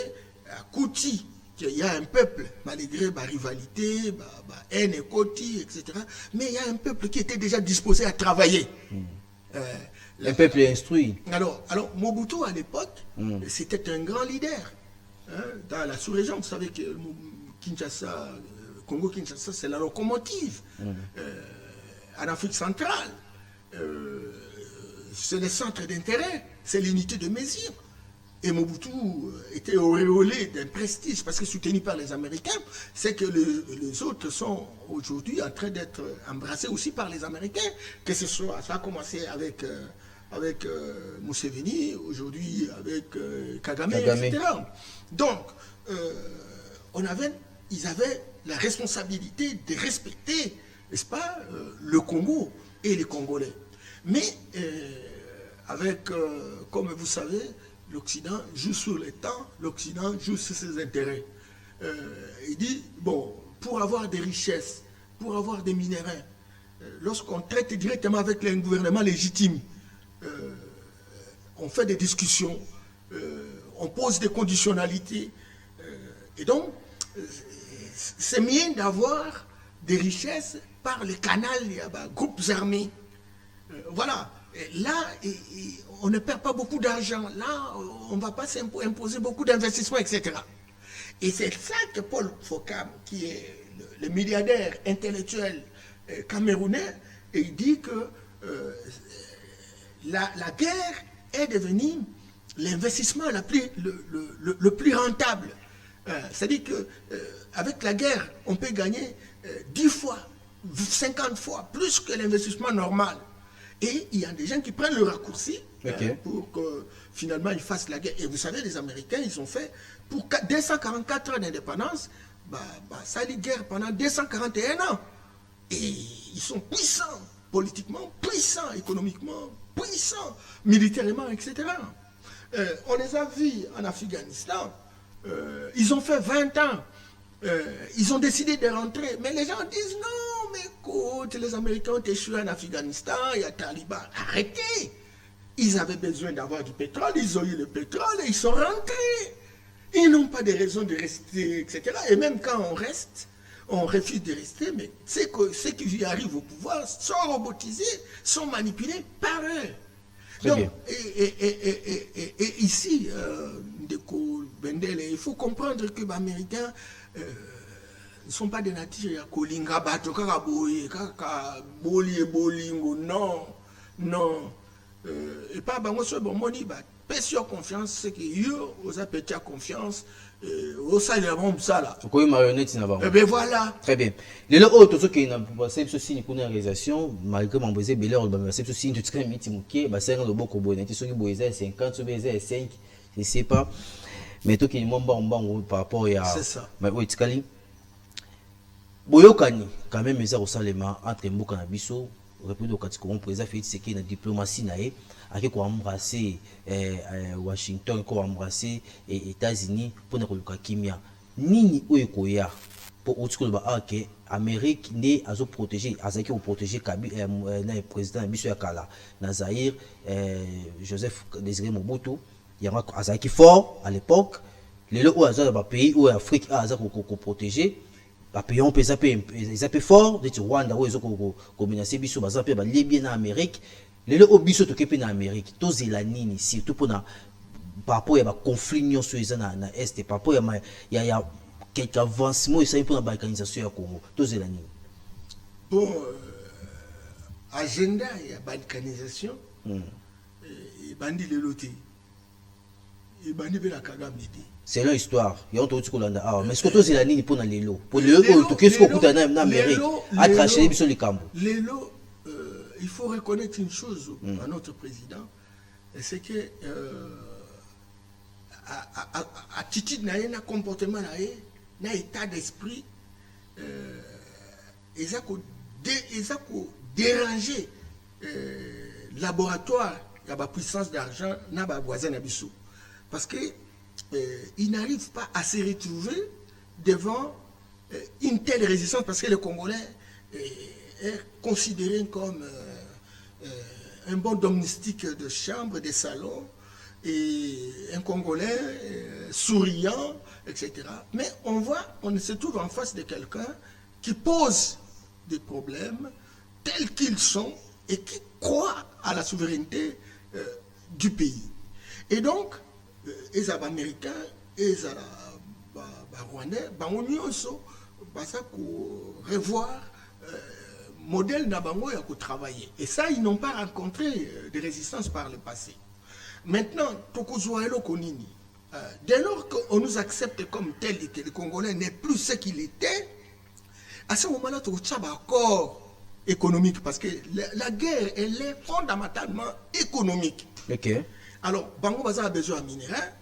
à Kouti, il y a un peuple, malgré la rivalité, la haine et Koti, etc. Mais il y a un peuple qui était déjà disposé à travailler. Un peuple instruit. Alors Mobutu, à l'époque, c'était un grand leader. Dans la sous-région, vous savez que Kinshasa, Congo-Kinshasa, c'est la locomotive. En Afrique centrale, c'est le centre d'intérêt, c'est l'unité de mesure. Et Mobutu était auréolé d'un prestige parce que soutenu par les Américains, c'est que les autres sont aujourd'hui en train d'être embrassés aussi par les Américains, que ce soit, ça a commencé avec Museveni, aujourd'hui avec Kagame, etc. Donc, ils avaient la responsabilité de respecter, n'est-ce pas, le Congo et les Congolais. Mais comme vous savez, l'Occident joue sur le temps, l'Occident joue sur ses intérêts. Il dit, bon, pour avoir des richesses, pour avoir des minéraux, lorsqu'on traite directement avec un gouvernement légitime, on fait des discussions, on pose des conditionnalités. Et donc, c'est mieux d'avoir des richesses par le canal des groupes armés. Voilà. Et là, on ne perd pas beaucoup d'argent. Là, on ne va pas imposer beaucoup d'investissements, etc. Et c'est ça que Paul Fokam, qui est le milliardaire intellectuel camerounais, il dit que la guerre est devenue l'investissement le plus rentable. C'est-à-dire qu'avec la guerre, on peut gagner 10 fois 50 fois plus que l'investissement normal. Et il y a des gens qui prennent le raccourci pour que finalement ils fassent la guerre. Et vous savez, les Américains, ils ont fait, pour 244 ans d'indépendance, ça a eu guerre pendant 241 ans. Et ils sont puissants, politiquement puissants, économiquement puissants, militairement, etc. On les a vus en Afghanistan. Ils ont fait 20 ans. Ils ont décidé de rentrer. Mais les gens disent non, mais écoute, les Américains ont échoué en Afghanistan, il y a Taliban. Arrêtez. Ils avaient besoin d'avoir du pétrole, ils ont eu le pétrole et ils sont rentrés. Ils n'ont pas de raison de rester, etc. Et même quand on reste, on refuse de rester, mais ceux qui y arrivent au pouvoir sont robotisés, sont manipulés par eux. Donc, et ici, Ndeko Bendele, il faut comprendre que les Américains ne sont pas des nature à Kolinga, Bato, Kakaboye, Kakaboli et Bolingo, non, non. Et pas Bango Sobo Moni, paix sur confiance, c'est que yo, vous avez confiance, au salaire, bon, ça là. Pourquoi une marionnette n'a pas? Eh bien voilà. Très bien. Les autres, ceux qui n'ont pas fait ceci, une réalisation, malgré mon baiser, mais là, on va faire ceci, tu te crées un petit mouquet, c'est un robot qui est ceux qui boisent 50, ceux qui 5, je ne sais pas. Mais tout qui est bon par rapport à. C'est ça. Mais oui, Tikali. Boyokani, quand même, mais au Salema, entre Mboka na Biso, République au président Félix Tshisekedi, la diplomatie, à qui embrasser Washington, qui embrasser les États-Unis pour ne pas kimia. Nini Oyekoya pour que l'Amérique n'est pas protégée, Azaki protéger le président Biso Yakala, Nazaïr, Joseph Désiré Mobutu, il y a Azaki fort à l'époque, les pays où l'Afrique a protégé. Les pays ont peu fort, les Rwanda où ils ont menacé Biso, les Libyens en Amérique, les gens qui sont en Amérique, tous les lanines, surtout pour par rapport à conflit sur les dans l'Est, par rapport à quelques avancements pour la balkanisation du Congo, tous les lanines. Bon, agenda et balkanisation, et bandi le loté, et bandi la Kagame. C'est leur histoire. Il y a un truc mais ce que tous les lanines pour les lots, pour les lots, qu'est-ce qu'on coûte en Amérique, à tracher les les camps. Les lots, il faut reconnaître une chose à notre président, c'est que attitude n'a un comportement n'a état d'esprit ils ont dérangé laboratoire il y a la puissance d'argent n'a pas voisin n'abissou parce que ils n'arrivent pas à se retrouver devant une telle résistance parce que les Congolais est considéré comme un bon domestique de chambre, de salon, et un Congolais souriant, etc. Mais on se trouve en face de quelqu'un qui pose des problèmes tels qu'ils sont et qui croit à la souveraineté du pays. Et donc, les Américains, les Rwandais, pour revoir modèle Nabango a travaillé. Et ça, ils n'ont pas rencontré de résistance par le passé. Maintenant, dès lors qu'on nous accepte comme tel et que le Congolais n'est plus ce qu'il était, à ce moment-là, tu as un accord économique parce que la guerre, elle est fondamentalement économique. Okay. Alors, Bango Baza a besoin de minerais,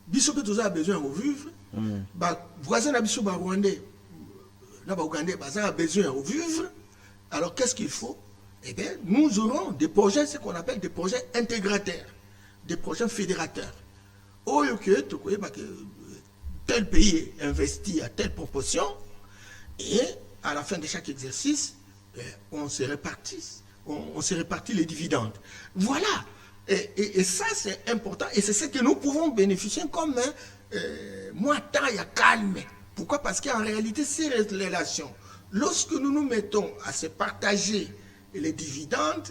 Bissopé a besoin de vivre, voisin de Bissopé Rwandais, Ougandais a besoin de vivre. Alors, qu'est-ce qu'il faut? Eh bien, nous aurons des projets, ce qu'on appelle des projets intégrateurs, des projets fédérateurs. Tel pays investit à telle proportion, et à la fin de chaque exercice, on se répartit les dividendes. Voilà. Et ça, c'est important. Et c'est ce que nous pouvons bénéficier comme moi, il y a calme. Pourquoi? Parce qu'en réalité, ces relations, lorsque nous nous mettons à se partager les dividendes,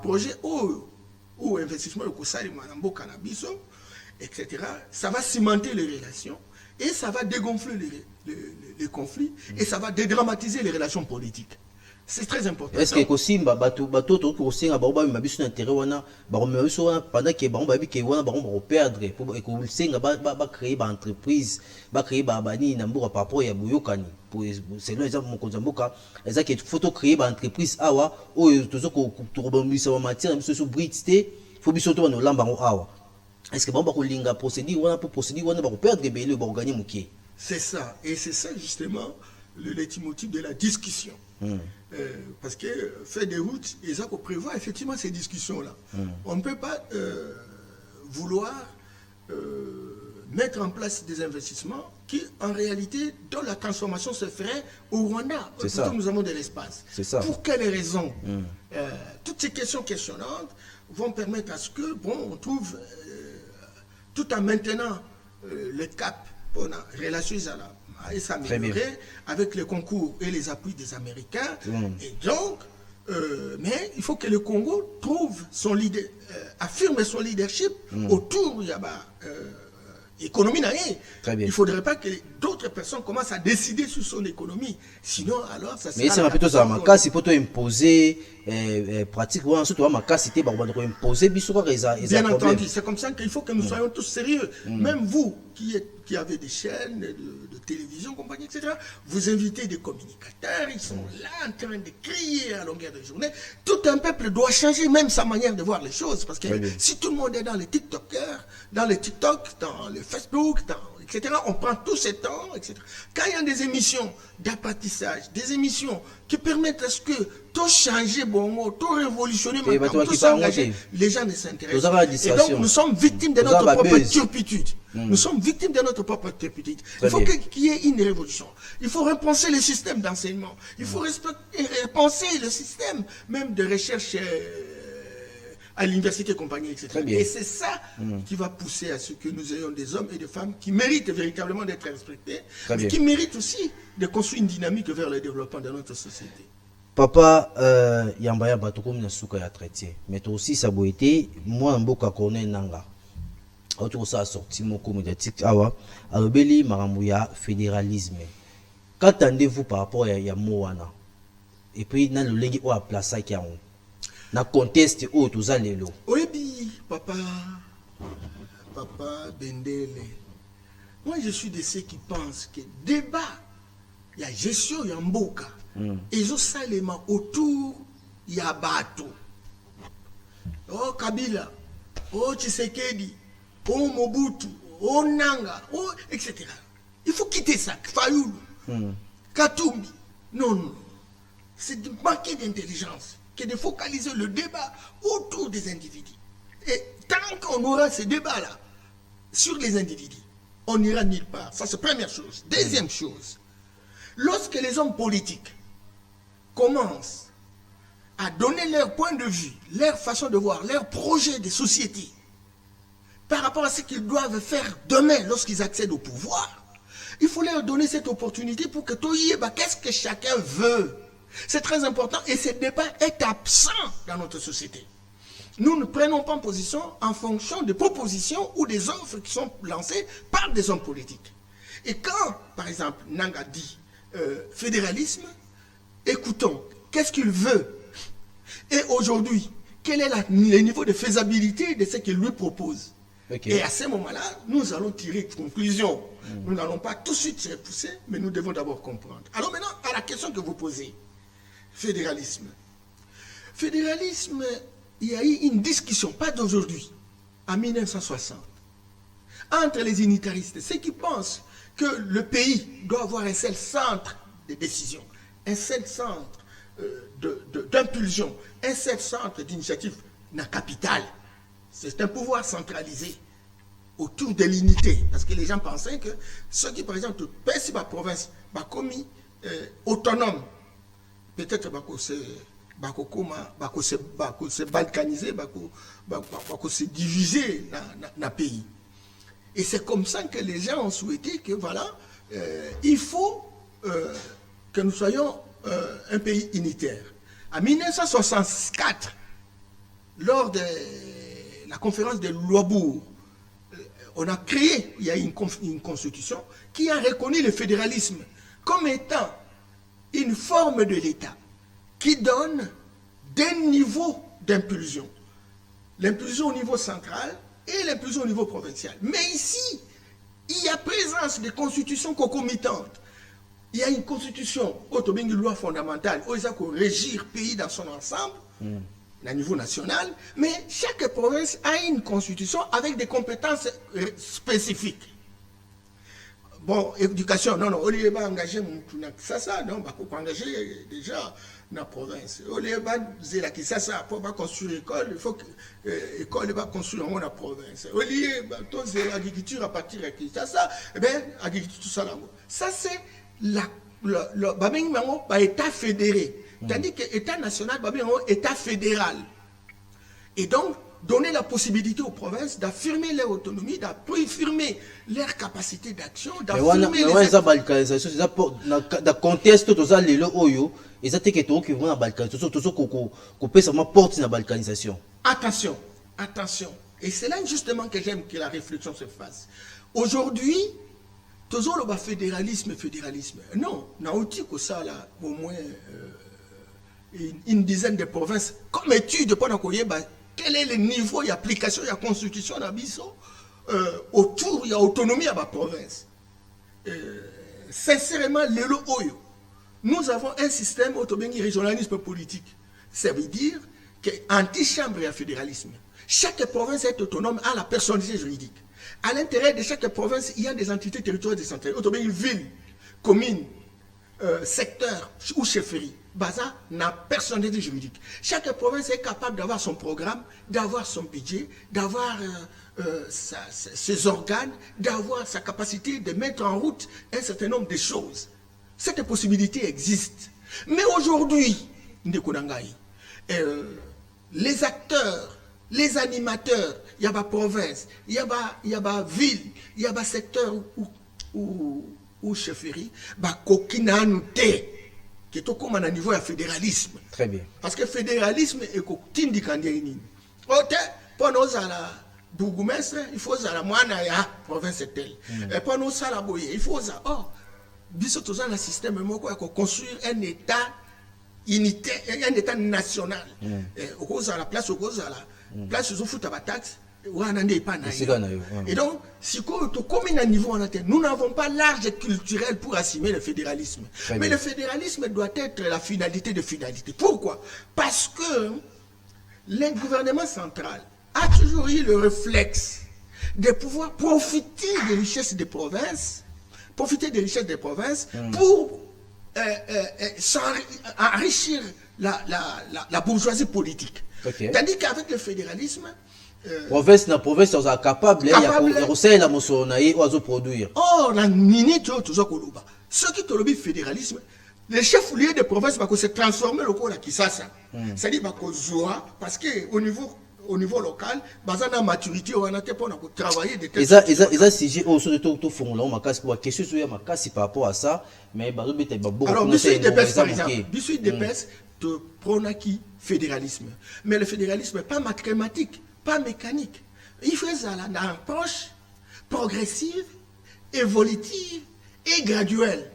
projet ou investissement au cannabis, etc., ça va cimenter les relations et ça va dégonfler les conflits et ça va dédramatiser les relations politiques. C'est très important. Est-ce que Kosimba, bateau, tout Kosinga, Baroba, ma bisu intérêt, wana, Baroma, pendant que Baron Babi, qui wana, Baron va perdre, pour que Kosinga, créer une entreprise, créer Babani, Namboura, Papo, Yabouyokani. C'est là, exemple, mon Kozamboka, c'est qu'il faut créer une entreprise, awa, ou tout ça, tout rebondissement matière, monsieur sous Brité, faut bien surtout nous l'embarras awa. Est-ce que Baron Linga procéder, wana, pour procéder, wana, va perdre, belé, va gagner Mouké. C'est ça, et c'est ça justement le leitmotiv de la discussion. Parce que fait des routes, et ça qu'on prévoit effectivement ces discussions-là. On ne peut pas vouloir mettre en place des investissements qui, en réalité, dont la transformation se ferait au Rwanda. Pourtant, nous avons de l'espace. Pour quelles raisons toutes ces questions questionnantes vont permettre à ce que, bon, on trouve, tout en maintenant le cap pour la relation et s'améliorer avec le concours et les appuis des Américains. Et donc, mais il faut que le Congo trouve son leader, affirme son leadership autour de l'économie. Il ne faudrait pas que d'autres personnes commencent à décider sur son économie. Sinon, alors, ça sera... Mais c'est plutôt ça, ma casse, il faut imposer, pratiquement, ensuite, ma casse, c'était imposer, bien entendu, c'est comme ça qu'il faut que nous soyons tous sérieux. Même vous, qui avez des chaînes de télévision, compagnie, etc., vous invitez des communicateurs, ils sont là en train de crier à longueur de journée. Tout un peuple doit changer même sa manière de voir les choses, parce que si tout le monde est dans les TikTokers, dans les TikTok, dans le Facebook, etc., on prend tout ce temps, etc. Quand il y a des émissions d'apprentissage, des émissions qui permettent à ce que tout changer, bon, tout révolutionner, tout s'engager, les gens ne s'intéressent pas. Et donc, nous sommes victimes de notre propre turpitude. Nous sommes victimes de notre propre turpitude. Il faut qu'il y ait une révolution. Il faut repenser le système d'enseignement. Il faut repenser le système même de recherche à l'université, compagnie, etc. Et c'est ça qui va pousser à ce que nous ayons des hommes et des femmes qui méritent véritablement d'être respectés, mais qui méritent aussi de construire une dynamique vers le développement de notre société. Papa, yambaya batuko mina suka ya traité, mais aussi ça a été moi mboka connaît nanga. Autre ça sorti moko médiatique awa, alobeli marambo ya fédéralisme. Qu'attendez-vous par rapport à Moana? Et puis na le lengi o a place qui a na conteste o tous alelo. Oui, papa Bendele. Moi je suis de ceux qui pensent que débat, il y a gestion ya mboka. Ils ont salement autour ya bato. Oh Kabila, oh Tshisekedi, oh Mobutu, oh Nanga, oh etc. Il faut quitter ça. Fayoulou, Katumbi. Non. C'est de manquer d'intelligence que de focaliser le débat autour des individus. Et tant qu'on aura ce débat-là sur les individus, on n'ira nulle part. Ça, c'est la première chose. Deuxième chose, lorsque les hommes politiques commencent à donner leur point de vue, leur façon de voir, leur projet de société par rapport à ce qu'ils doivent faire demain lorsqu'ils accèdent au pouvoir, il faut leur donner cette opportunité pour que tout y est, qu'est-ce que chacun veut. C'est très important et ce débat est absent dans notre société. Nous ne prenons pas position en fonction des propositions ou des offres qui sont lancées par des hommes politiques. Et quand, par exemple, Nanga dit fédéralisme, écoutons, qu'est-ce qu'il veut? Et aujourd'hui, quel est le niveau de faisabilité de ce qu'il lui propose? Et à ce moment-là, nous allons tirer une conclusion. Nous n'allons pas tout de suite se repousser, mais nous devons d'abord comprendre. Alors maintenant, à la question que vous posez, fédéralisme. Fédéralisme, il y a eu une discussion, pas d'aujourd'hui, en 1960, entre les unitaristes, ceux qui pensent que le pays doit avoir un seul centre de décision, un seul centre d'impulsion, un seul centre d'initiative dans la capitale. C'est un pouvoir centralisé autour de l'unité. Parce que les gens pensaient que ceux qui, par exemple, pèsent la province, commis autonome, peut-être se balkaniser, se diviser dans le pays. Et c'est comme ça que les gens ont souhaité que, voilà, il faut que nous soyons un pays unitaire. En 1964, lors de la conférence de Louabourg, on a créé, il y a une constitution qui a reconnu le fédéralisme comme étant une forme de l'État. qui donne des niveaux d'impulsion. L'impulsion au niveau central et l'impulsion au niveau provincial. Mais ici, il y a présence de constitutions concomitantes. Il y a une constitution, une loi fondamentale, où il faut régir le pays dans son ensemble, à niveau national, mais chaque province a une constitution avec des compétences spécifiques. Bon, éducation, non, on ne va pas engager ça, non, on va engager déjà dans la province. On ne va pas dire que ça, pour construire l'école, il faut que l'école va construire dans la province. On va faire l'agriculture à partir de ça, eh bien, l'agriculture, tout ça, ça c'est l'État fédéré. Tandis que l'État national, l'État fédéral. Et donc, donner la possibilité aux provinces d'affirmer leur autonomie, d'affirmer leur capacité d'action, d'affirmer les... Mais ça, balkanisation, dans le contexte, tout ça, les lois, ils ont été qui vont dans la balkanisation, tout ça, qu'on peut seulement porter dans la balkanisation. Attention, attention. Et c'est là justement que j'aime que la réflexion se fasse. Aujourd'hui, toujours le fédéralisme. Non, on a que ça, là, au moins une dizaine de provinces, comme étude, quel est le niveau d'application de la constitution autour de l'autonomie de la province. Sincèrement, nous avons un système de régionalisme politique. Ça veut dire qu'anti-chambre et à fédéralisme. Chaque province est autonome à la personnalité juridique. À l'intérieur de chaque province, il y a des entités territoriales décentralisées. Autrement, une ville, commune, secteur ou chefferie. Baza n'a personnalité juridique. Chaque province est capable d'avoir son programme, d'avoir son budget, d'avoir ses organes, d'avoir sa capacité de mettre en route un certain nombre de choses. Cette possibilité existe. Mais aujourd'hui, les acteurs, les animateurs, il y a ma province, il y a ma ville, il y a ma secteur ou chefferie, kokina noté qui est au niveau du fédéralisme. Très bien. Parce que le fédéralisme est tindi kandiani. Pour nous à la bourgmestre, il faut à la moine à province telle. Et pour nous à la boye, il faut à biso tous un système pour construire un état unité, un état national. Au cause à la place, au cause à la place où fout à taxe. Et donc, si comme à niveau nous n'avons pas l'arge culturel pour assumer le fédéralisme. Mais le fédéralisme doit être la finalité de finalité. Pourquoi? Parce que le gouvernement central a toujours eu le réflexe de pouvoir profiter des richesses des provinces, pour enrichir la bourgeoisie politique. Okay. Tandis qu'avec le fédéralisme, province na province on est capable ya recelle la mosonaï ou produire. Oh, la minute toujours koloba. Ce qui te le fédéralisme, les chefs lieux de province va se transformer le corps à Kisasa. C'est-à-dire parce que au niveau local, bazana maturité on a pour travailler des tests. Et sujet au sur tout fond là on m'a casse pour question sur ma casse par rapport à ça, mais bazo bete beaucoup. Alors, monsieur Depes par exemple, monsieur Depes te prône qui fédéralisme. Mais le fédéralisme n'est pas mathématique, pas mécanique. Il faut une approche progressive, évolutive et graduelle.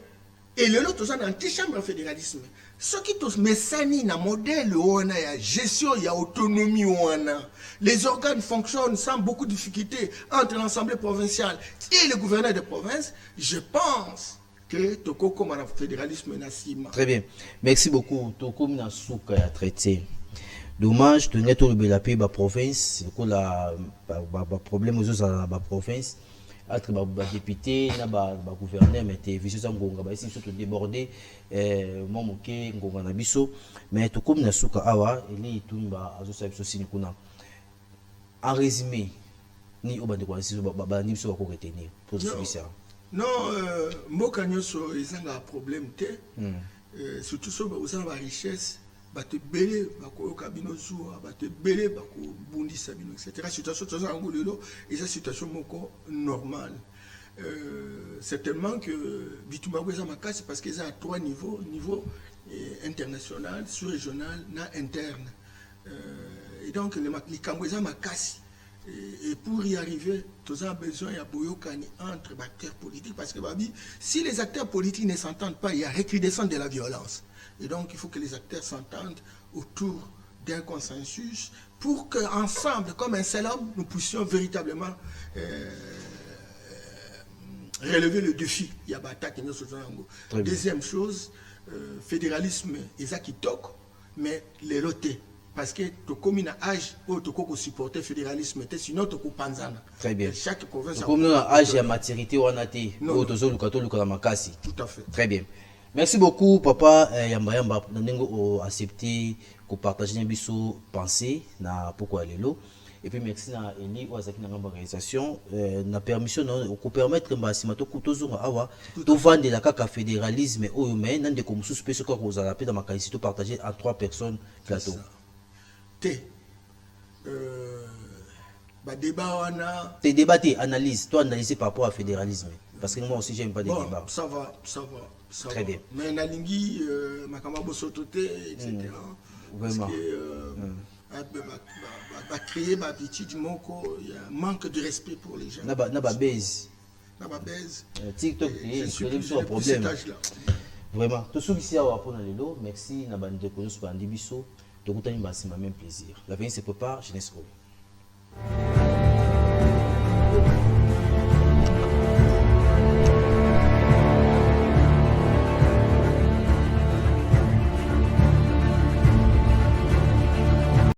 Et le lot, c'est un anti-chambre fédéralisme. Ce qui tous mes sani na modèle on a gestion, il y a autonomie on a. Les organes fonctionnent sans beaucoup de difficultés entre l'Assemblée provinciale et le gouverneur de province. Je pense que Toko comme un fédéralisme nassima. Très bien. Merci beaucoup. Toko na souka a traité. Dommage de netto la pays ba province, ko la problème aux autres la province. Entre les députés, les gouverneurs, mais les visions sont surtout débordés. Mais tout comme nous avons en résumé, ni au bas de quoi ni sur quoi retenir pour ce non, Mboka Nyoso, ils ont un problème, surtout sur la richesse. Bate belé bako kabino zuwa bate belé bako bundi sabino etc. Situation toza ngolelo et cette situation moko normale. Certainement que bituma weza makasi parce qu'ils ont à trois niveaux, niveau international, sous-régional, na interne. Et donc les kambweza makasi Et pour y arriver, tous a besoin il y a boyokani entre les acteurs politiques parce que babi, si les acteurs politiques ne s'entendent pas, il y a recrudescence de la violence. Et donc il faut que les acteurs s'entendent autour d'un consensus pour qu'ensemble, comme un seul homme, nous puissions véritablement relever le défi. Il y a bataille. Deuxième chose, fédéralisme, ils qui toquent, mais les lotés. Parce que tu comme un âge où tu peux supporter le fédéralisme, sinon tu peux panzana. Très bien. Chaque province comme un âge et maturité on a été tout à fait. Très bien. Merci beaucoup papa Yamba Yamba nandengo accepté ko partager biso pensée na pourquoi lelo. Et puis merci na Eli Wazaki na ngamba réalisation na permission ko permettre mbasima to kutozunga awa to vendre la kaka fédéralisme oyo mais nande ko mususu peso ko kozala pe dans makalisi to partager à 3 personnes plateau. Débat on a tes débatté analyse toi analyser par rapport au fédéralisme parce que moi aussi j'aime pas des débats. Ça va. Très bien. Mais nalingi makamba bosototé etc. Vraiment. Va créer ma habitude moko, il y a un manque de respect pour les gens. Naba baise. TikTok c'est un problème. Vraiment. Tout ce qui est à apprendre lelo, merci na bande de connaissance pour Andibiso. Donc, on a même plaisir. L'avenir se prépare, jeunesse.